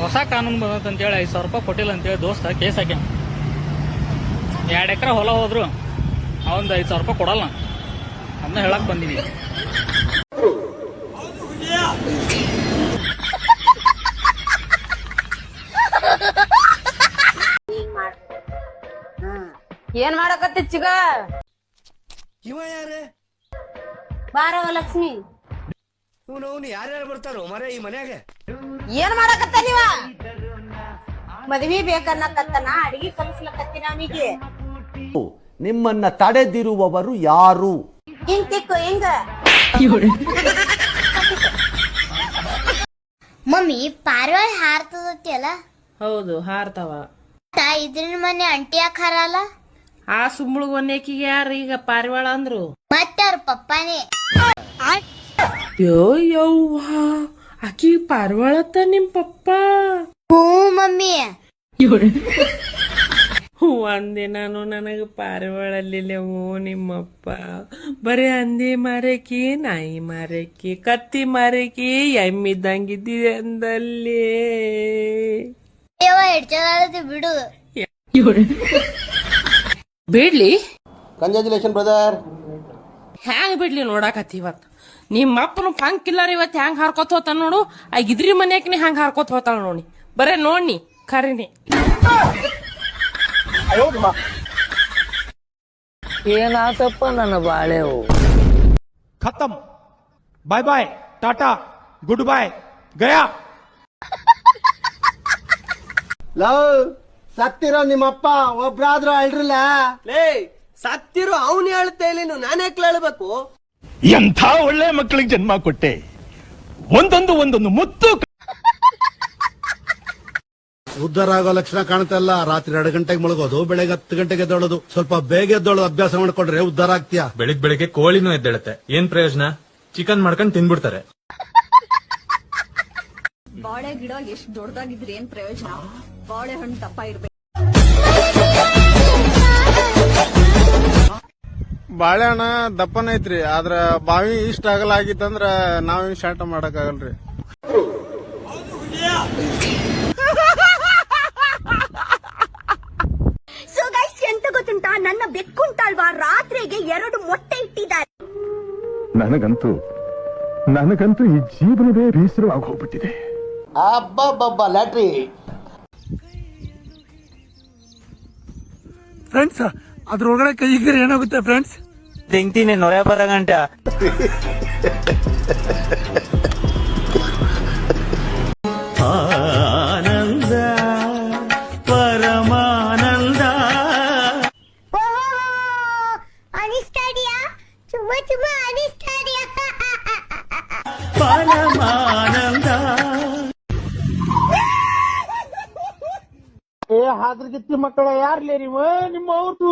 ಹೊಸ ಕಾನೂನು ಬಂದಂತ ಅಂತೇಳಿ 5,000 ರೂಪಾಯಿ ಕೊಟ್ಟಿಲ್ಲ ಅಂತೇಳಿ ದೋಸ್ತ ಕೇಸ್ ಹಾಕ್ಯಾನ. 2 ಎಕರೆ ಹೊಲ ಹೋದ್ರು ಅವಂದು 5,000 ರೂಪಾಯಿ ಕೊಡಲ್ಲ. ಅದನ್ನ ಹೇಳಕ್ ಬಂದೀನಿ. ಏನ್ ಮಾಡಕತ್ತಿ ಚಿಗ? ಇವ ಯಾರೇ? ಬಾರವ ಲಕ್ಷ್ಮಿ. ಇವನು ಯಾರ್ಯಾರು ಬರ್ತಾರೋ ಮರೆ ಈ ಮನ್ಯಾಗ? ಏನ್ ಮಾಡಕತ್ತ ನೀವ? ಮದ್ವಿ ಬೇಕನ್ನಕತ್ತನ ಅಡಿಗೆ ಕಲಿಸ್ಲಕತ್ತೀನಿ ಅವನಿಗೆ. ನಿಮ್ಮನ್ನ ತಡೆದಿರುವವರು ಯಾರು? ಹಿಂಗ್ ತಿಕ್ಕು ಹಿಂಗ. ಮಮ್ಮಿ ಪಾರಿವಾಳ ಹಾರ್ತದತಿ ಅಲ್ಲ? ಹೌದು ಹಾರ್ತಾವ. ಇದ್ರಿನ ಮನೆ ಅಂಟಿ ಯಾಕೆ ಹಾರಲ್ಲ? ಆ ಸುಂಬಳಗ್ ಒನ್ನೇಕಿಗೆ ಯಾರು ಈಗ ಪಾರಿವಾಳ ಅಂದ್ರು? ಮತ್ತೆ ಅವ್ರ ಪಪ್ಪಾನೇ. ಯೋ ಯವ್ವ ಆಕಿ ಪಾರಿವಾಳತ್ತ ನಿಮ್ ಪಪ್ಪ? ಹ್ಞೂ ಮಮ್ಮಿ. ಒಂದಿನಾನು ನನಗ ಪಾರಿವಾಳಲ್ಲಿಲ್ಲವೋ ನಿಮ್ಮಪ್ಪ. ಬರೀ ಹಂದಿ ಮಾರಕಿ, ನಾಯಿ ಮಾರಕಿ, ಕತ್ತಿ ಮಾರಕಿ, ಎಮ್ಮಿದ್ದಂಗಿದ್ದಿದೆ ಅಂದಲ್ಲಿ. ಹಿಡ್ಚದ ಬಿಡು. ಬಿಡ್ಲಿ? Congratulation brother. ಹ್ಯಾಂಗ ಬಿಡ್ಲಿ ನೋಡಾಕತ್ತಿ ಇವತ್ ನಿಮ್ಮಪ್ಪನು ಪಂಕಿಲ್ಲಾರ ಇವತ್ ಹ್ಯಾಂಗ ಹಾರ್ಕೋತ ಹೋತಾನ ನೋಡು. ಆ ಇದ್ರಿ ಮನ್ಯಾಕನಿ ಹ್ಯಾಂಗ ಹಾರ್ಕೋತ ಹೋತಾಳ ನೋಡಿ. ಬರೇ ನೋಡ್ನಿ ಖರೀನಿ. ಏನಾತಪ್ಪ ನನ್ನ ಬಾಳೆವು? खत्म, bye bye, tata, good bye, गया. ಲವ್ ಸತ್ತಿರೋ ನಿಮ್ಮಪ್ಪ ಒಬ್ರಾದ್ರೂ ಅಳ್ರಲ್ಲ. ಲೇ ಸತ್ತಿರು ಅವನು ಹೇಳ್ತಾ ಇಲ್ಲ, ನಾನು ಯಾಕೆ ಹೇಳ್ಬೇಕು? ಎಂಥ ಒಳ್ಳೆ ಮಕ್ಕಳಿಗೆ ಜನ್ಮ ಕೊಟ್ಟೆ. ಒಂದೊಂದು ಮುತ್ತು. ಉದ್ಧಾರ ಆಗೋ ಲಕ್ಷಣ ಕಾಣ್ತಾ ಇಲ್ಲ. ರಾತ್ರಿ 2 ಗಂಟೆಗೆ ಮಲಗೋದು, ಬೆಳಗ್ಗೆ 10 ಗಂಟೆಗೆ ಎದ್ದೋಳೋದು. ಸ್ವಲ್ಪ ಬೇಗ ಎದ್ದೋಳೋದು ಅಭ್ಯಾಸ ಮಾಡ್ಕೊಂಡ್ರೆ ಉದ್ಧಾರ ಆಗ್ತೀಯಾ. ಬೆಳಿಗ್ಗೆ ಕೋಳಿನೂ ಎದ್ದೇಳುತ್ತೆ. ಏನ್ ಪ್ರಯೋಜನ? ಚಿಕನ್ ಮಾಡ್ಕೊಂಡು ತಿನ್ಬಿಡ್ತಾರೆ. ಬಾಳೆ ಗಿಡ ಎಷ್ಟ್ ದೊಡ್ಡದಾಗಿದ್ರೆ ಏನ್ ಪ್ರಯೋಜನ? ಬಾಳೆಹಣ್ಣು ದಪ್ಪ ಇರ್ಬೇಕು. ಬಾಳೆಹಣ್ಣ ದಪ್ಪನ ಐತ್ರಿ, ಆದ್ರ ಬಾವಿ ಇಷ್ಟ ಆಗಲ್ಲ ಆಗಿತ್ತಂದ್ರ ನಾವೇನ್ ಶಾಟ ಮಾಡಕ್ ಆಗಲ್ರಿ. ಸೊ ಗೈಸ್, ಎಂತ ಗೊತ್ತುಂಟಾ, ನನ್ನ ಬೆಕ್ಕುಂಟಲ್ವಾ ರಾತ್ರಿಗೆ 2 ಮೊಟ್ಟೆ ಇಟ್ಟಿದ್ದಾರೆ. ನನಗಂತೂ ಈ ಜೀವನವೇ ಬೇಸರವಾಗಿ ಹೋಗ್ಬಿಟ್ಟಿದೆ. ಅಬ್ಬಬ್ಬಬ್ಬ ಲ್ಯಾಟ್ರಿ. ಫ್ರೆಂಡ್ಸ್, ಅದ್ರೊಳಗಡೆ ಕೈ ಇಕ್ಕರೆ ಏನಾಗುತ್ತೆ ಫ್ರೆಂಡ್ಸ್? ತಿಂತೀನಿ ನೊರೆ ಬರಗಂಟ. ಆನಂದ ಪರಮಾನಂದ. ಅನಿಸ್ತಾಡಿಯಾ? ಚುಮ್ಮ ಅನಿಸ್ತಾಡಿಯಾ? ಪರಮಾನಂದ. ಹಾದ್ರಗಿತ್ತಿ ಮಕ್ಕಳ ಯಾರ್ಲೇ ನೀವು? ನಿಮ್ಮ ಅವ್ರದ್ದು